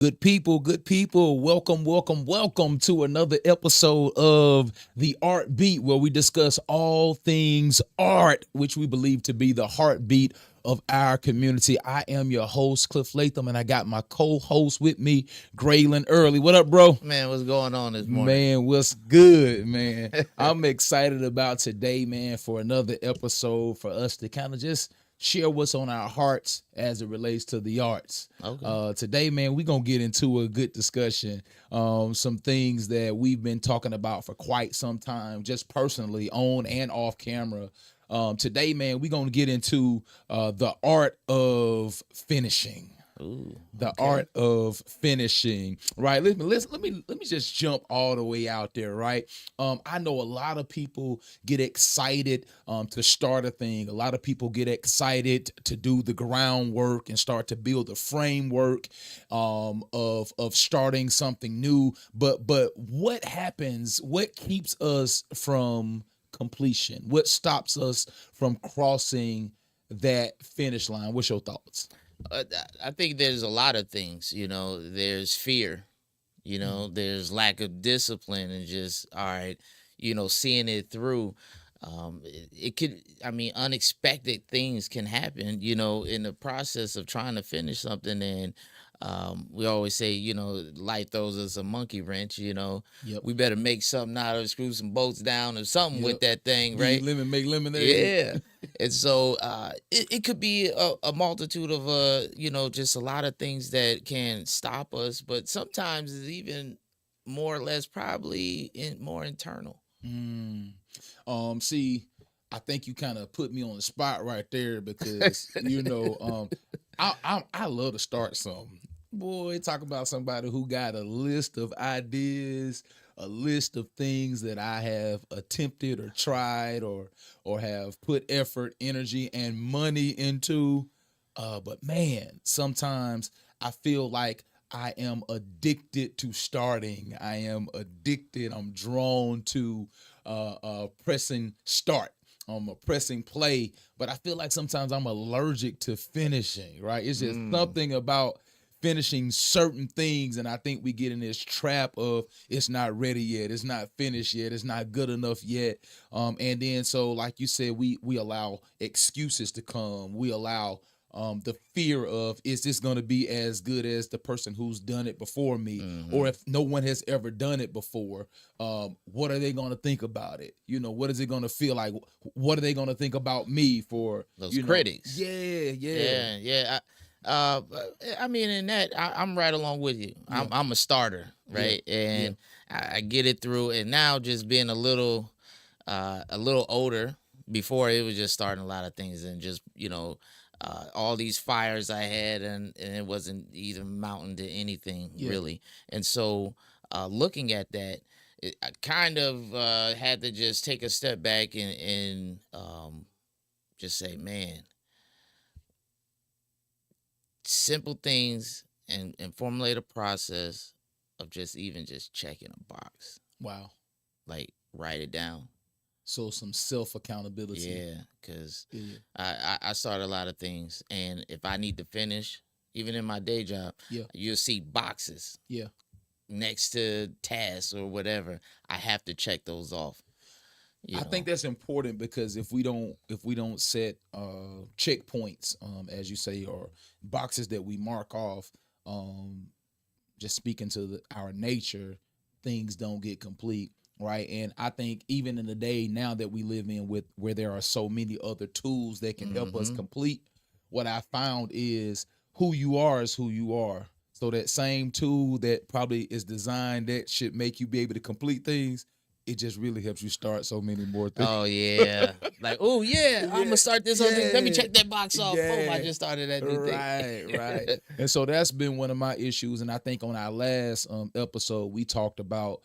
Good people, welcome to another episode of The Art Beat, where we discuss all things art, which we believe to be the heartbeat of our community. I am your host, Cliff Latham, and I got my co-host with me, Graylin Early. What up, bro? Man, what's going on this morning? Man, what's good, man? I'm excited about today, man, for another episode for us to kind of just share what's on our hearts as it relates to the arts. Okay. Today, man, we're going to get into a good discussion. Some things that we've been talking about for quite some time, just personally, on and off camera. Today, man, we're going to get into the art of finishing. Ooh, The okay. art of finishing, right? Let me just jump all the way out there, right? I know a lot of people get excited to start a thing. A lot of people get excited to do the groundwork and start to build a framework of starting something new. But what happens? What keeps us from completion? What stops us from crossing that finish line? What's your thoughts? Uh, I think there's a lot of things. There's fear. There's lack of discipline and just all right. Seeing it through. It could. I mean, unexpected things can happen. In the process of trying to finish something, and we always say, life throws us a monkey wrench. Yep. We better make something out of it, screw some bolts down or something Yep. with that thing, Give you right? lemon, make lemonade. Yeah. And so it could be a multitude of just a lot of things that can stop us, but sometimes it's even more or less probably more internal. Mm. See, I think you kind of put me on the spot right there because I love to start something. Boy, talk about somebody who got a list of ideas, a list of things that I have attempted or tried or have put effort, energy, and money into. But man, sometimes I feel like I am addicted to starting. I am addicted. I'm drawn to pressing start. I'm a pressing play, but I feel like sometimes I'm allergic to finishing. Right? It's just Mm. something about finishing certain things, and I think we get in this trap of it's not ready yet, it's not finished yet, it's not good enough yet. And then so like you said, we allow excuses to come. We allow the fear of, is this going to be as good as the person who's done it before me? Or Hmm. if no one has ever done it before, what are they going to think about it? What is it going to feel like? What are they going to think about me for, Those critics. yeah, yeah, Yeah, yeah. I mean, in that, I'm right along with you. yeah, I'm a starter, yeah, right? yeah, And I get it through. And now, just being a little older. Before, it was just starting a lot of things, and just all these fires I had, and it wasn't even mounting to anything yeah. really. And so, looking at that, I kind of had to just take a step back and just say, man, simple things, and formulate a process of just even just checking a box, Wow. like write it down. So some self accountability. Yeah, because Yeah, I start a lot of things, and if I need to finish, even in my day job, yeah, you'll see boxes yeah. next to tasks or whatever. I have to check those off. You I think know. that's important because if we don't set checkpoints, as you say, or boxes that we mark off, um, just speaking to our nature, things don't get complete, right? And I think even in the day now that we live in, with where there are so many other tools that can help us Mm-hmm. complete, what I found is who you are is who you are. So that same tool that probably is designed that should make you be able to complete things, it just really helps you start so many more things. Oh yeah, like oh yeah, I'm Yeah, gonna start this other thing. Let me yeah, check that box off. Boom, I yeah. just started that new thing. Right, right. And so that's been one of my issues. And I think on our last episode, we talked about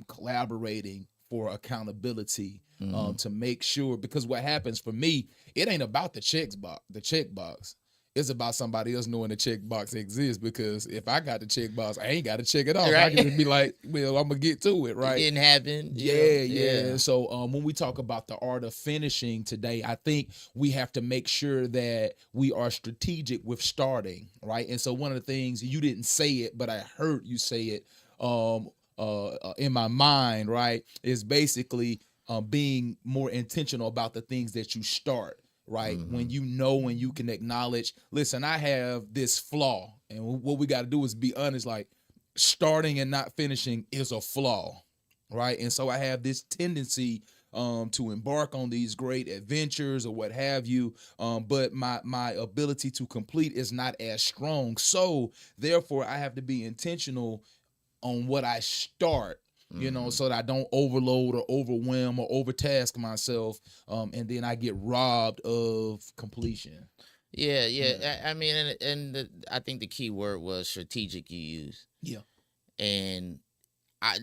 collaborating for accountability, Hmm. to make sure, because what happens for me, it ain't about the checkbox. It's about somebody else knowing the checkbox exists, because if I got the checkbox, I ain't got to check it off. I can Right. just be like, well, I'm gonna get to it, It right? didn't happen, Yeah, yeah. yeah. So when we talk about the art of finishing today, I think we have to make sure that we are strategic with starting, right? And so one of the things, you didn't say it, but I heard you say it in my mind, right, is basically being more intentional about the things that you start, right? When Hmm. you know, when you can acknowledge, listen, I have this flaw, and what we got to do is be honest, like starting and not finishing is a flaw, right? And so I have this tendency to embark on these great adventures or what have you, but my ability to complete is not as strong. So therefore, I have to be intentional on what I start, Hmm. so that I don't overload or overwhelm or overtask myself, and then I get robbed of completion. Yeah, Yeah, yeah. I mean, I think the key word was strategic you use. yeah, And I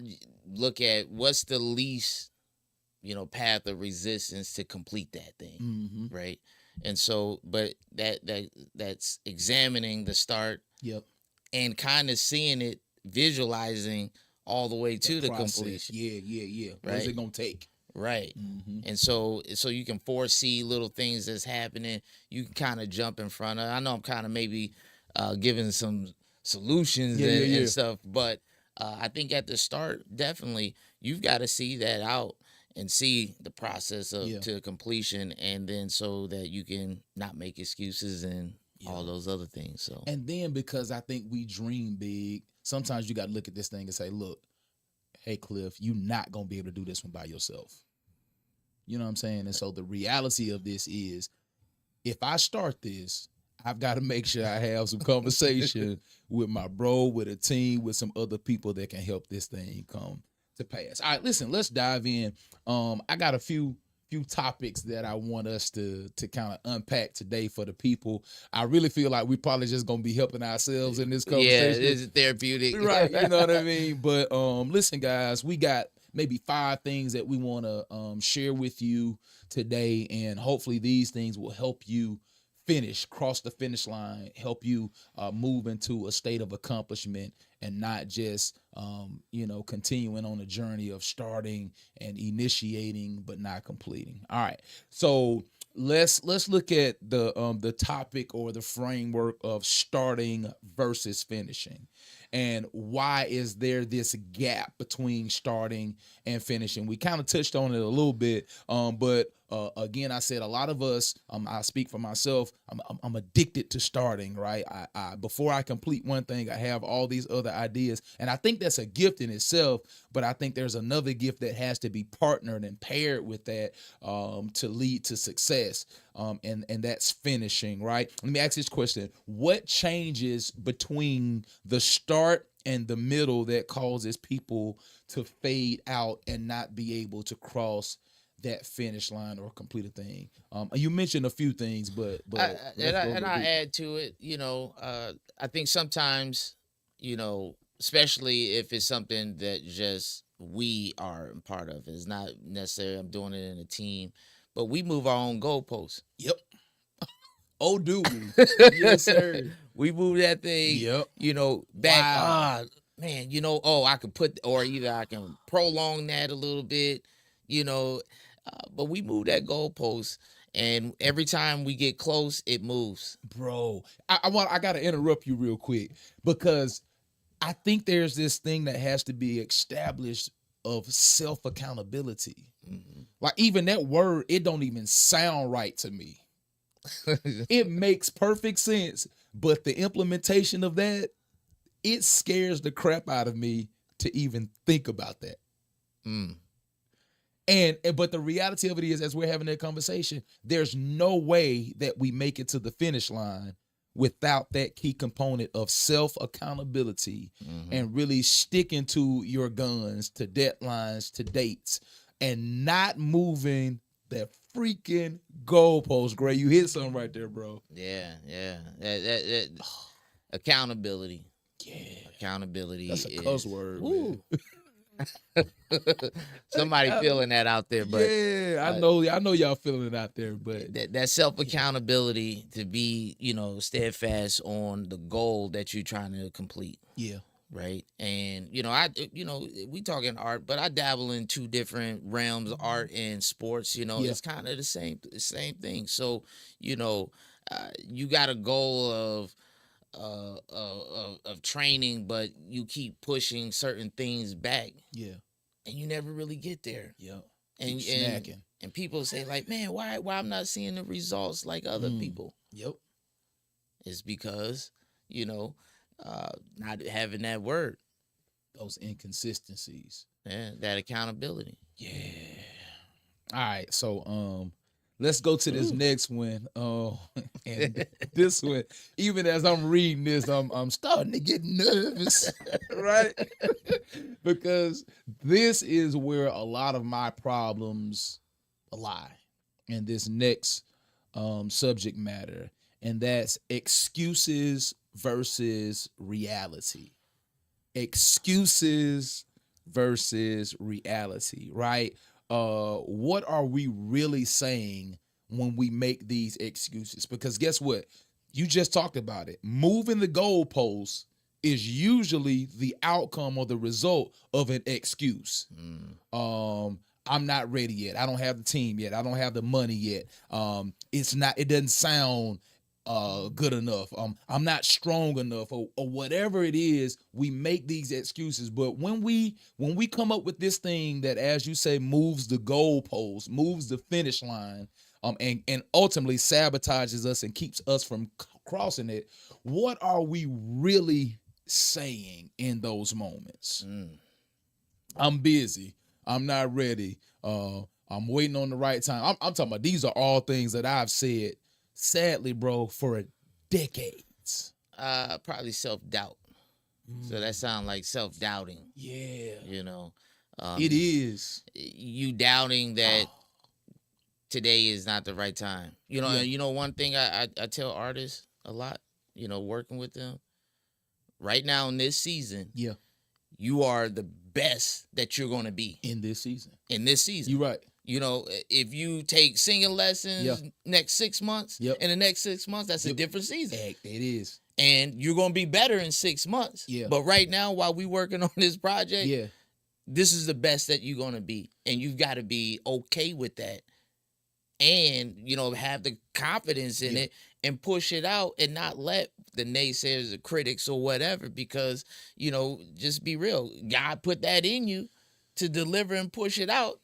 look at what's the least, path of resistance to complete that thing, mm-hmm, right? And so, but that's examining the start yep. and kind of seeing it, visualizing all the way The to the process, completion, yeah, yeah, yeah. What is right? it gonna take? Right. Mm-hmm. And so you can foresee little things that's happening. You can kind of jump in front of. I know I'm kind of maybe giving some solutions Yeah, yeah, and yeah, stuff, but I think at the start, definitely you've got to see that out and see the process of yeah, to completion, and then so that you can not make excuses and yeah. all those other things. So And then, because I think we dream big, sometimes you got to look at this thing and say, look, hey, Cliff, you're not going to be able to do this one by yourself. You know what I'm saying? And so the reality of this is, if I start this, I've got to make sure I have some conversation with my bro, with a team, with some other people that can help this thing come to pass. All right, listen, let's dive in. I got a few topics that I want us to kind of unpack today for the people. I really feel like we probably just gonna be helping ourselves in this yeah, conversation. it's therapeutic. Right, you know what I mean? But listen, guys, we got maybe 5 things that we want to share with you today, and hopefully these things will help you cross the finish line, help you move into a state of accomplishment, and not just continuing on a journey of starting and initiating but not completing. All right, so let's look at the topic or the framework of starting versus finishing, and why is there this gap between starting and finishing. We kind of touched on it a little bit, but again, I said a lot of us, I speak for myself, I'm addicted to starting, right? I before I complete one thing, I have all these other ideas, and I think that's a gift in itself, but I think there's another gift that has to be partnered and paired with that, to lead to success, and that's finishing, right? Let me ask this question: what changes between the start and the middle that causes people to fade out and not be able to cross that finish line or complete a thing? You mentioned a few things, but let's go a And little I deeper. add to it, I think sometimes, especially if it's something that just we are a part of, it's not necessarily I'm doing it in a team, but we move our own goalposts. Yep. Oh, do we? Yes, sir. We move that thing, Yep. back. Wow. Man, oh, I could put, or either I can prolong that a little bit, you know, but we move that goalpost, and every time we get close, it moves. Bro, I gotta interrupt you real quick, because I think there's this thing that has to be established of self accountability. Mhm. Like, even that word, it don't even sound right to me. It makes perfect sense, but the implementation of that, it scares the crap out of me to even think about that. Mm. And but the reality of it is, as we're having that conversation, there's no way that we make it to the finish line without that key component of self accountability, Hmm. and really sticking to your guns, to deadlines, to dates, and not moving that freaking goalpost. Gray, you hit something right there, bro. Yeah, yeah. Accountability. Yeah, Accountability that's a cuss is, word, man. woo. Somebody I- feeling that out there, but yeah, uh, I know y'all feeling it out there, but that self accountability to be, steadfast on the goal that you're trying to complete. yeah, Right. And, we talking art, but I dabble in two different realms, art and sports. yeah, It's kind of the same thing. So, you know, you got a goal of training, but you keep pushing certain things back, yeah, and you never really get there. yeah. Keep And snacking. and people say like, man, why I'm not seeing the results like other Mm, people? yep. It's because, you know, not having that word, Those inconsistencies. that accountability. Yeah. All right, so let's go to this Ooh. next one. And this one, even as I'm reading this, I'm starting to get nervous, right? Because this is where a lot of my problems lie in this next subject matter, and that's excuses versus reality. Excuses versus reality, right? What are we really saying when we make these excuses? Because guess what? You just talked about it. Moving the goalposts is usually the outcome or the result of an excuse. Mm. I'm not ready yet. I don't have the team yet. I don't have the money yet. It doesn't sound good enough. I'm not strong enough, or whatever it is. We make these excuses, but when we come up with this thing that, as you say, moves the goalpost, moves the finish line, and ultimately sabotages us and keeps us from crossing it, what are we really saying in those moments? Mm. I'm busy. I'm not ready. I'm waiting on the right time. I'm talking about, these are all things that I've said, sadly, bro, for decades. Probably self doubt. So that sounds like self doubting. Yeah, You know, it um, is. you doubting that Oh, today is not the right time. yeah, And one thing I tell artists a lot. Working with them right now in this season, yeah. you are the best that you're going to be In this season, in this season. you're right. If you take singing Yeah, lessons next 6 months, yep. in the next 6 months, that's a Yep. different season. It is. And you're gonna be better in 6 months. Yeah, But right now, while we working on this project, yeah, this is the best that you're gonna be. And you've got to be okay with that. And have the confidence in yeah, it and push it out and not let the naysayers, the critics, or whatever, because just be real. God put that in you to deliver and push it out.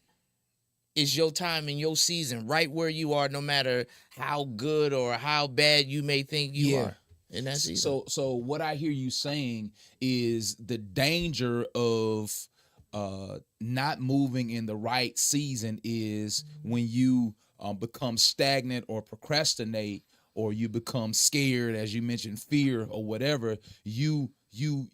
It's your time and your season, right where you are, no matter how good or how bad you may think you yeah. are in that season. So what I hear you saying is the danger of not moving in the right season is when you become stagnant or procrastinate, or you become scared, as you mentioned, fear or whatever. You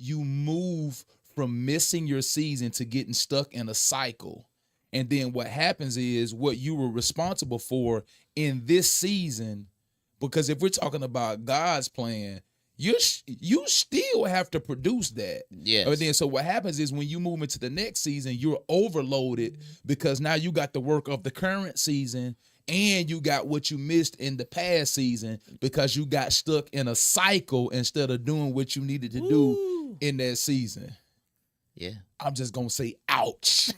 move from missing your season to getting stuck in a cycle. And then what happens is, what you were responsible for in this season, because if we're talking about God's plan, you still have to produce that. And Yes. then, so what happens is, when you move into the next season, you're overloaded, because now you got the work of the current season, and you got what you missed in the past season, because you got stuck in a cycle instead of doing what you needed to do Woo. in that season. Yeah. I'm just gonna say ouch.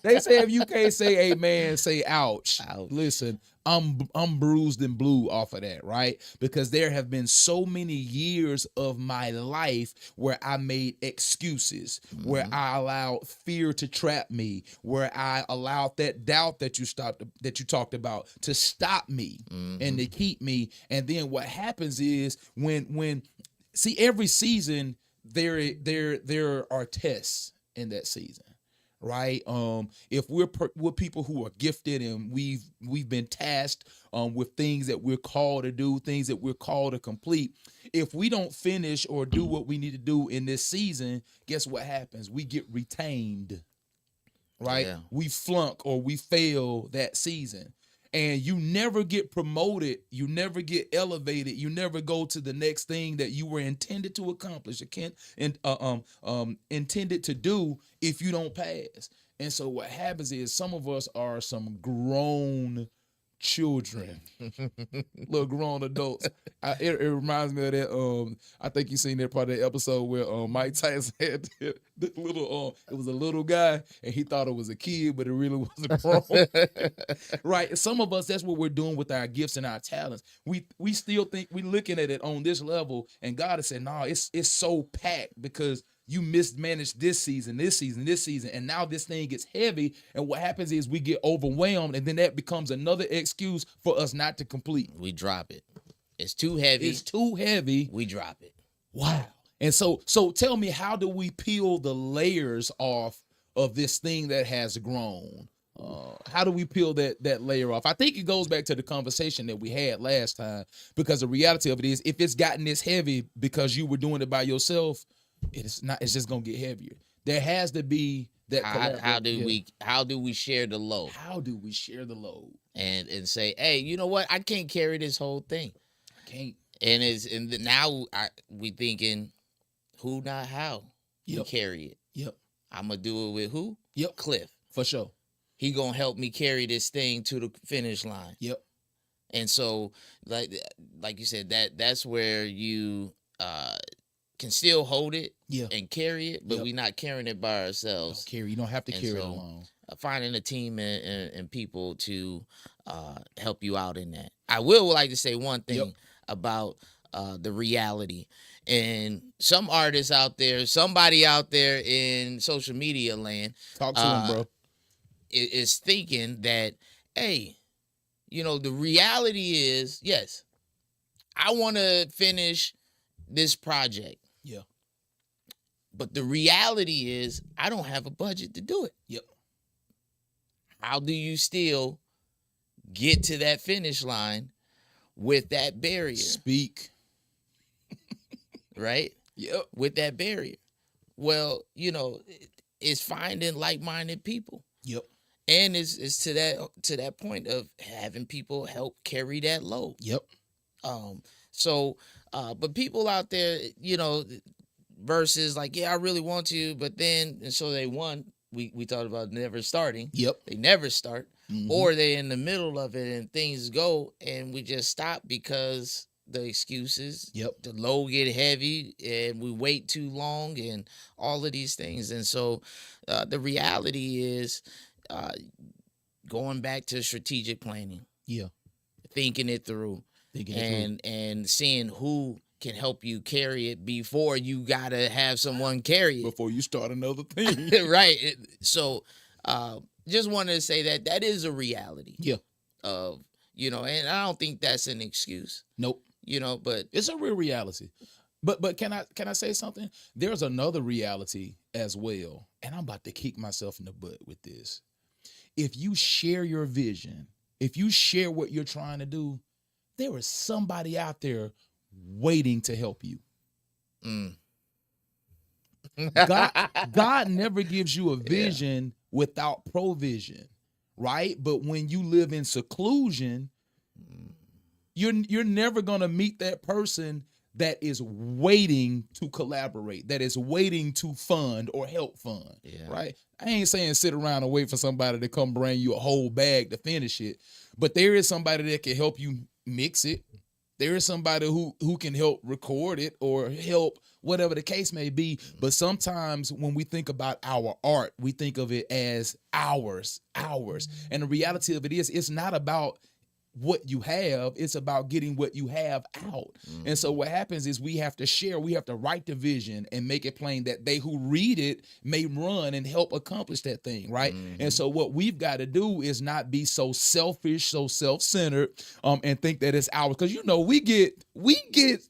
They say if you can't say amen, say ouch. Ouch. Listen, I'm bruised and blue off of that, right? Because there have been so many years of my life where I made excuses, where Mhm. I allowed fear to trap me, where I allowed that doubt that you talked about to stop me and Mhm. to keep me. And then what happens is, when see, every season there are tests in that season, right? If we're people who are gifted, and we've been tasked with things that we're called to do, things that we're called to complete. If we don't finish or do what we need to do in this season, guess what happens? We get retained, right? Yeah. We flunk or we fail that season. and you never get promoted, you never get elevated, you never go to the next thing that you were intended to accomplish, intended to do if you don't pass. And so what happens is some of us are some grown children, little grown adults. It reminds me of that. I think you seen that part of the episode where Mike Tyson had the little. It was a little guy, and he thought it was a kid, but it really was a grown. Right. Some of us, that's what we're doing with our gifts and our talents. We still think we're looking at it on this level, and God has said, "No, it's so packed because." You mismanaged this season, and now this thing gets heavy. And what happens is we get overwhelmed, and then that becomes another excuse for us not to complete. We drop it. It's too heavy. It's too heavy. We drop it. Wow. And so tell me, how do we peel the layers off of this thing that has grown? How do we peel that layer off? I think it goes back to the conversation that we had last time, because the reality of it is, if it's gotten this heavy because you were doing it by yourself, it's not. It's just gonna get heavier. There has to be that. How do we share the load? How do we share the load? And say, hey, you know what? I can't carry this whole thing. I can't. And now we thinking, who, not how. Yep. We carry it. Yep. I'm gonna do it with who? Yep. Cliff. For sure. He gonna help me carry this thing to the finish line. Yep. And so, like you said, that's where you can still hold it, and carry it, but we're not carrying it by ourselves. You don't have to carry it alone. Finding a team and people to help you out in that. I would like to say one thing about the reality. And some artists out there, somebody out there in social media land, talk to them, bro, is thinking that, hey, the reality is, yes, I want to finish this project. Yeah. But the reality is, I don't have a budget to do it. Yep. How do you still get to that finish line with that barrier? Speak. Right? Yep. With that barrier. Well, it's finding like-minded people. Yep. And it's to that point of having people help carry that load. Yep. But people out there, versus like, yeah, I really want to, but then, and so they won. We talked about never starting. Yep. They never start. Mm-hmm. Or they in the middle of it and things go and we just stop because the excuses. Yep. The load get heavy and we wait too long and all of these things. And so the reality is going back to strategic planning. Yeah. Thinking it through. And seeing who can help you carry it before you gotta have someone carry it. Before you start another thing. Right. So just wanted to say that is a reality. Yeah. Of, and I don't think that's an excuse. Nope. But it's a real reality. But can I say something? There's another reality as well. And I'm about to kick myself in the butt with this. If you share your vision, if you share what you're trying to do, there is somebody out there waiting to help you. God never gives you a vision without provision, right? But when you live in seclusion, you're never going to meet that person that is waiting to collaborate, that is waiting to fund or help fund, right? I ain't saying sit around and wait for somebody to come bring you a whole bag to finish it, but there is somebody that can help you mix it. There is somebody who can help record it or help whatever the case may be. But sometimes when we think about our art, we think of it as hours. And the reality of it is, it's not about what you have, it's about getting what you have out. And so what happens is we have to share, we have to write the vision and make it plain that they who read it may run and help accomplish that thing, right? And so what we've got to do is not be so selfish, so self-centered, and think that it's ours. Because we get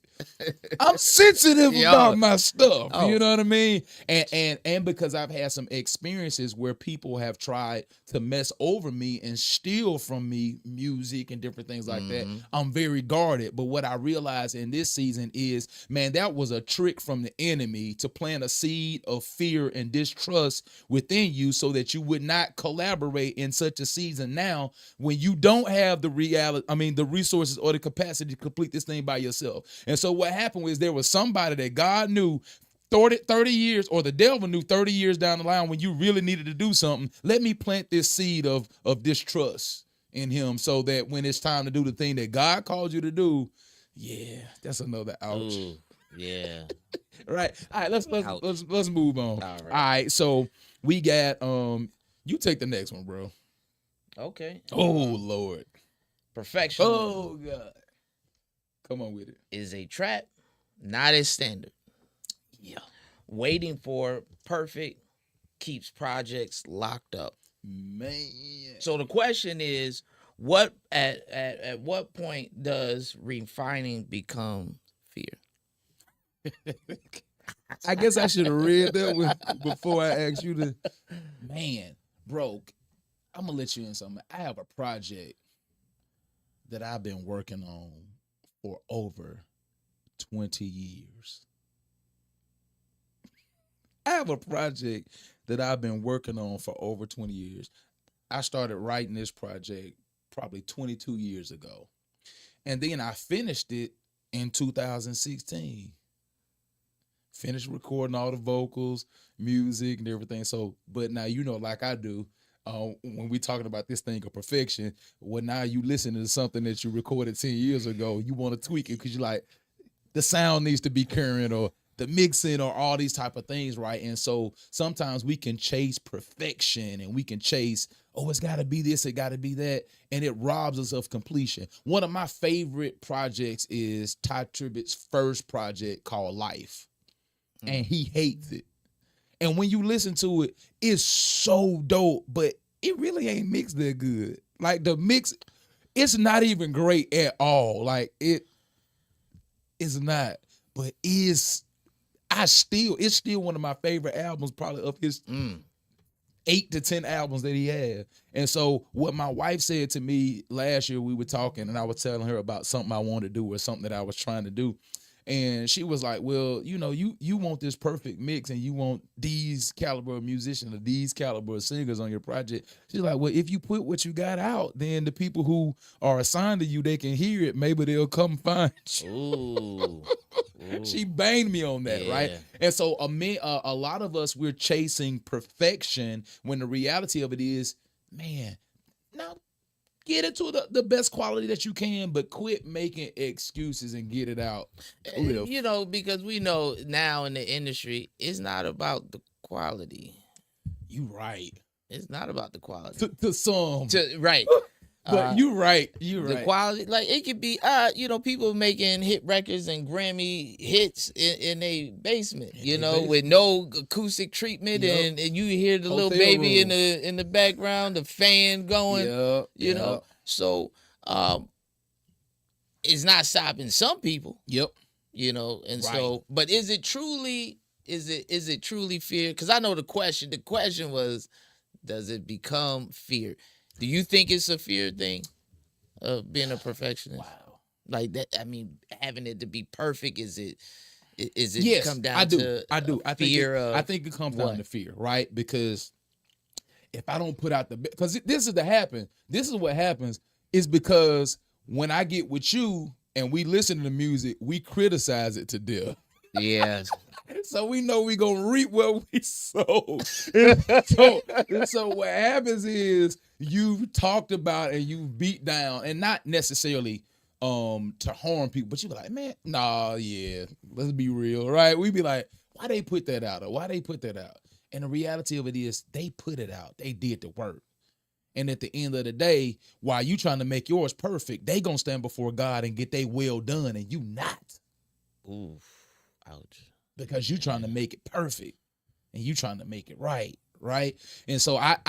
I'm sensitive Yo, about my stuff. You oh, know what I mean? And because I've had some experiences where people have tried to mess over me and steal from me music and different things like that, mhm, I'm very guarded. But what I realized in this season is, man, that was a trick from the enemy to plant a seed of fear and distrust within you so that you would not collaborate in such a season now when you don't have the reality, I mean, the resources or the capacity to complete this thing by yourself. And so what happened was there was somebody that God knew 30 years, or the devil knew 30 years down the line when you really needed to do something. Let me plant this seed of distrust in him so that when it's time to do the thing that God called you to do, yeah, that's another ouch. ooh, yeah, Right. All right, ouch. let's move on. All All right, right, so we got you take the next one, bro. okay. Oh Lord. Perfectionism Oh God. Come on with it. is a trap, not a standard. Yeah. Waiting for perfect keeps projects locked up. Man. So the question is, what at what point does refining become fear? I guess I should have read that one before I asked you to. Man, bro, I'm gonna let you in something. I have a project that I've been working on for over 20 years. I have a project that I've been working on for over 20 years. I started writing this project probably 22 years ago. And then I finished it in 2016. Finished recording all the vocals, music, and everything. So, but now you know, like I do, when we talking about this thing of perfection, when now you listen to something that you recorded 10 years ago, you want to tweak it because you like the sound needs to be current or the mixing or all these type of things, right? And so sometimes we can chase perfection and we can chase, oh, it's got to be this, it got to be that, and it robs us of completion. One of my favorite projects is Ty Tribbett's first project called Life, and Mm. he hates it. And when you listen to it, it's so dope, but it really ain't mixed that good. Like the mix, it's not even great at all. Like it is not, but is it's still one of my favorite albums, probably of his Mm. 8 to 10 albums that he had. And so what my wife said to me last year, we were talking and I was telling her about something I wanted to do or something that I was trying to do. And she was like, well, you know, you want this perfect mix and you want these caliber of musicians or these caliber of singers on your project. She's like, well, if you put what you got out, then the people who are assigned to you, they can hear it. Maybe they'll come find you. Ooh. She Ooh. banged me on that, right? Yeah. And so a lot of us, we're chasing perfection when the reality of it is, man, now get it to the best quality that you can, but quit making excuses and get it out. Live. You know, because we know now in the industry, it's not about the quality. You right. It's not about the quality. To some. Right. But you right. You The right. quality, like it could be, you know, people making hit records and Grammy hits in a basement, In you they know, with basement. no acoustic treatment, Yep. and you hear the little Hotel baby in room. the background, the fan going, Yep. you Yep. know. So it's not stopping some people, Yep. you know, and Right. so, but is it truly fear? Because I know the question was, does it become fear? Do you think it's a fear thing of being a perfectionist? Wow. Like that, I mean, having it to be perfect, is it Yes, come down I do. to I do. fear I of think it comes down what? to fear, right? Because if I don't put out the because this is the happen. This is what happens is because when I get with you and we listen to the music, we criticize it to death. Yeah. So we know we gonna reap what we sow. So what happens is you've talked about and you've beat down, and not necessarily to harm people, but you be like, man, nah, yeah, let's be real, right? We be like, why they put that out or why they put that out? And the reality of it is they put it out. They did the work. And at the end of the day, while you trying to make yours perfect, they gonna stand before God and get they well done, and you not, Ooh. Ouch. because you trying to make it perfect and you trying to make it right. And so I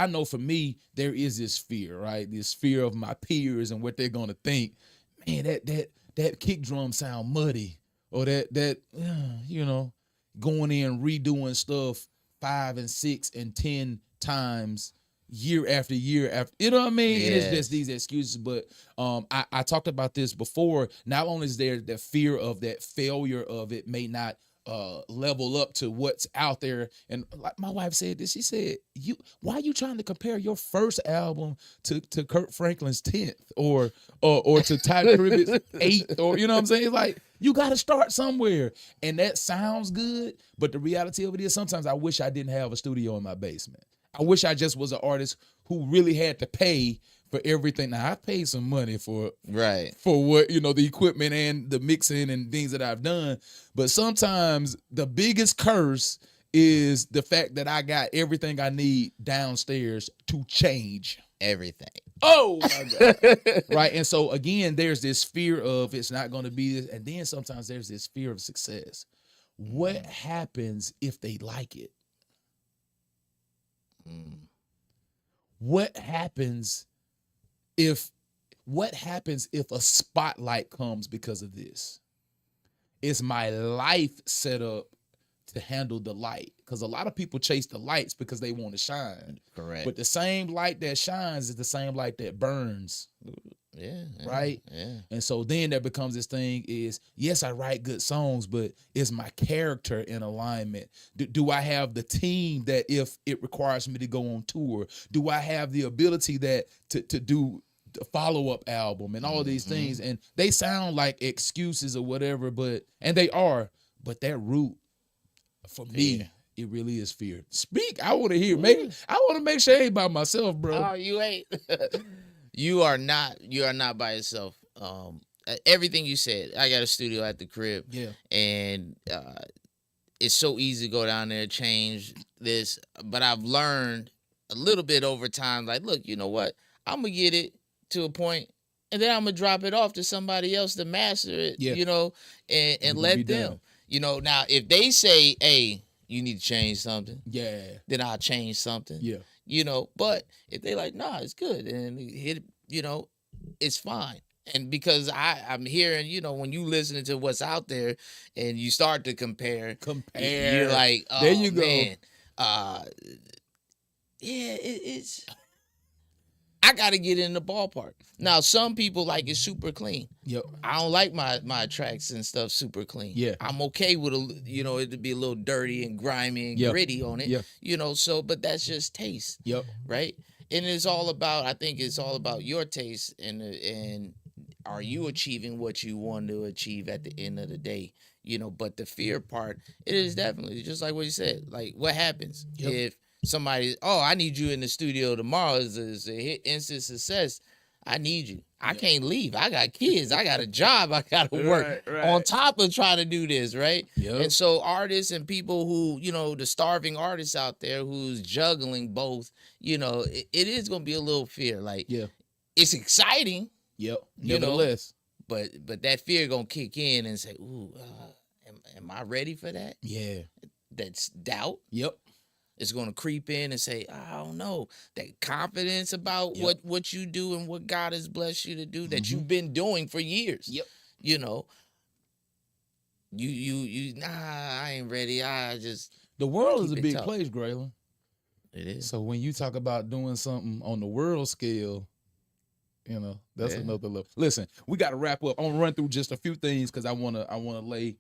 know for me there is this fear, right? This fear of my peers and what they're gonna think. Man, that kick drum sound muddy, or that you know, going in redoing stuff 5 and 6 and 10 times year after year after, you know what I mean? And it's just Yes. these excuses. But I talked about this before. Not only is there the fear of that failure of it may not level up to what's out there. And like my wife said this, she said, "You why are you trying to compare your first album to Kurt Franklin's 10th or to Ty Tribbett's 8th, or you know what I'm saying? It's like you got to start somewhere." And that sounds good, but the reality of it is sometimes I wish I didn't have a studio in my basement. I wish I just was an artist who really had to pay for everything. Now I paid some money Right. for what, you know, the equipment and the mixing and things that I've done, but sometimes the biggest curse is the fact that I got everything I need downstairs to change. Everything. Oh my God. Right. And so again, there's this fear of it's not going to be this. And then sometimes there's this fear of success. What happens if they like it? Mm. What happens if a spotlight comes because of this? Is my life set up to handle the light? Because a lot of people chase the lights because they want to shine. Correct. But the same light that shines is the same light that burns. Yeah. Right? Yeah. And so then there becomes this thing is, yes, I write good songs, but is my character in alignment? Do I have the team that if it requires me to go on tour? Do I have the ability that to do the follow-up album and all these things? And they sound like excuses or whatever, and they are, but that root for me, it really is fear. Speak. I want to hear. I want to make sure I ain't by myself, bro. Oh, you ain't. You are not by yourself. Everything you said, I got a studio at the crib. Yeah. And it's so easy to go down there, change this. But I've learned a little bit over time, like, look, you know what? I'm going to get it to a point, and then I'm going to drop it off to somebody else to master it, Yeah. you know, and let them. Done. You know, now, if they say, hey, you need to change something, yeah, then I'll change something. Yeah. You know, but if they like, nah, it's good, and it, you know, it's fine. And because I'm hearing, you know, when you listening to what's out there and you start to compare, you're like, oh, there you man, yeah, it's. I got to get in the ballpark. Now, some people like it super clean. Yep. I don't like my tracks and stuff super clean. Yeah. I'm okay with it to be a little dirty and grimy and gritty on it. Yeah. You know, so but that's just taste. Yep. Right? And it's all about, I think it's all about your taste and are you achieving what you want to achieve at the end of the day? You know, but the fear part, it is definitely just like what you said. Like, what happens if somebody, oh, I need you in the studio tomorrow is a hit, instant success. I need you. I can't leave. I got kids. I got a job. I got to work on top of trying to do this, right? Yep. And so artists and people who, you know, the starving artists out there who's juggling both, you know, it is going to be a little fear. Like, it's exciting. Yep. Nevertheless. But that fear going to kick in and say, ooh, am I ready for that? Yeah. That's doubt. Yep. It's going to creep in and say, I don't know, that confidence about what you do and what God has blessed you to do that you've been doing for years. Yep. You know, nah, I ain't ready. The world is a big place, Graylin. It is. So when you talk about doing something on the world scale, you know, that's another level. Listen, we got to wrap up. I'm gonna run through just a few things because I wanna lay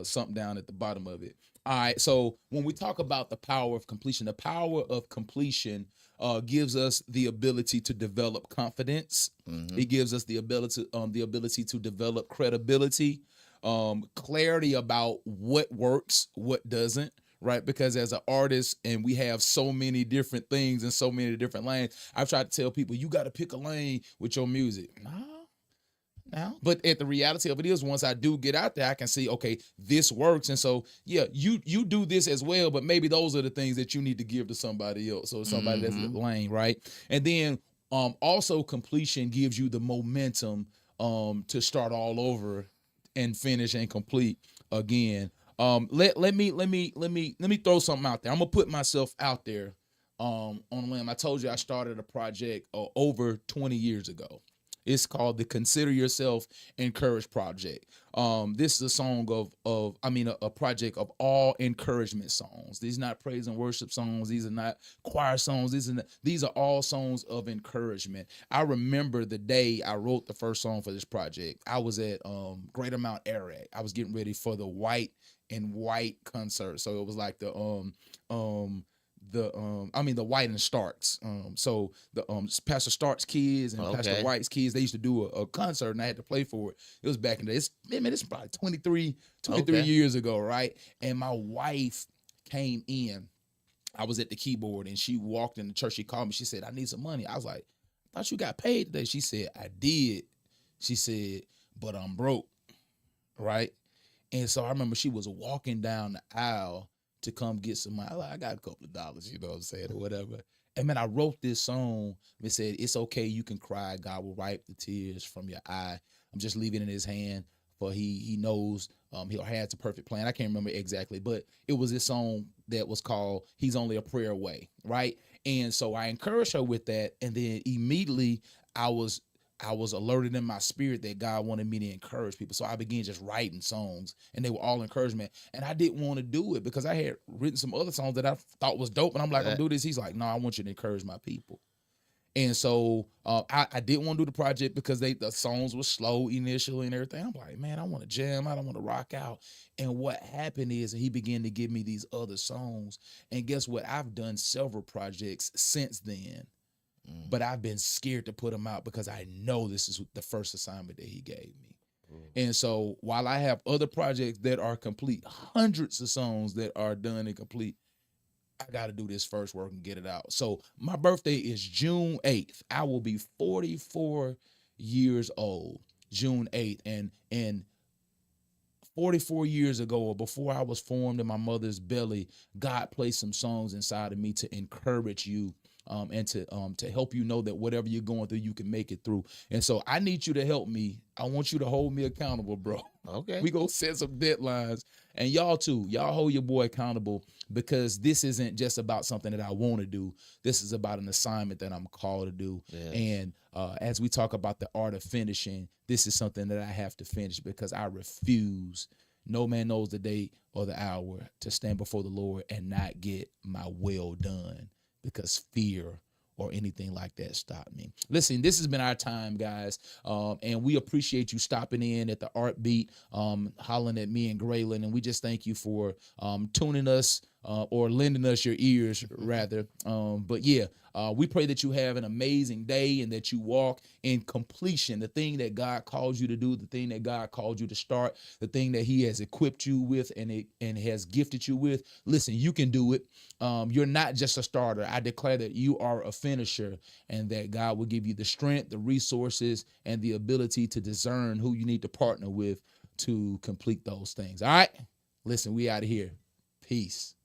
something down at the bottom of it. All right. So when we talk about the power of completion gives us the ability to develop confidence. It gives us the ability to develop credibility, clarity about what works, what doesn't. Right, because as an artist, and we have so many different things and so many different lanes. I've tried to tell people you got to pick a lane with your music. No. But at the reality of it is, once I do get out there, I can see, okay, this works. And so, yeah, you do this as well, but maybe those are the things that you need to give to somebody else. So somebody that's in the lane, right? And then also completion gives you the momentum to start all over and finish and complete again. Let me throw something out there. I'm gonna put myself out there on a limb. I told you I started a project over 20 years ago. It's called the Consider Yourself Encouraged Project. This is a song of I mean a project of all encouragement songs. These are not praise and worship songs. These are not choir songs. These are all songs of encouragement. I remember the day I wrote the first song for this project. I was at Greater Mount Ararat. I was getting ready for the White and White concert. So it was like um the White and Starks. So the Pastor Starks kids and Pastor Okay. White's kids, they used to do a concert and I had to play for it. It was back in the day. It's probably 23 Okay. years ago, right? And my wife came in. I was at the keyboard and she walked in the church. She called me. She said, I need some money. I was like, I thought you got paid today. She said, I did. She said, but I'm broke, right? And so I remember she was walking down the aisle to come get some money. I got a couple of dollars, you know what I'm saying, or whatever. And man, I wrote this song. It said, it's okay, you can cry. God will wipe the tears from your eye. I'm just leaving it in his hand, for he knows he has a perfect plan. I can't remember exactly, but it was this song that was called He's Only a Prayer Away, right? And so I encouraged her with that. And then immediately I was I was alerted in my spirit that God wanted me to encourage people. So I began just writing songs and they were all encouragement. And I didn't want to do it because I had written some other songs that I thought was dope. And I'm like, I'm That do this. He's like, no, I want you to encourage my people. And so I didn't want to do the project because the songs were slow initially and everything. I'm like, man, I want to jam. I don't want to rock out. And what happened is he began to give me these other songs. And guess what? I've done several projects since then, mm, but I've been scared to put them out because I know this is the first assignment that he gave me. mm, And so while I have other projects that are complete, hundreds of songs that are done and complete, I got to do this first work and get it out. So my birthday is June 8th. I will be 44 years old, June 8th. And 44 years ago, or before I was formed in my mother's belly, God placed some songs inside of me to encourage you, and to help you know that whatever you're going through, you can make it through. And so I need you to help me. I want you to hold me accountable, bro. okay. We gonna set some deadlines, and y'all too. Y'all hold your boy accountable, because this isn't just about something that I want to do. This is about an assignment that I'm called to do. Yes. And as we talk about the art of finishing, this is something that I have to finish because I refuse. No man knows the day or the hour to stand before the Lord and not get my well done because fear or anything like that stop me. Listen, this has been our time, guys, and we appreciate you stopping in at the Art Beat, hollering at me and Graylin, and we just thank you for tuning us, or lending us your ears, rather. But yeah, we pray that you have an amazing day and that you walk in completion, the thing that God calls you to do, the thing that God called you to start, the thing that He has equipped you with and has gifted you with. Listen, you can do it. You're not just a starter. I declare that you are a finisher, and that God will give you the strength, the resources, and the ability to discern who you need to partner with to complete those things. All right? Listen, we out of here. Peace.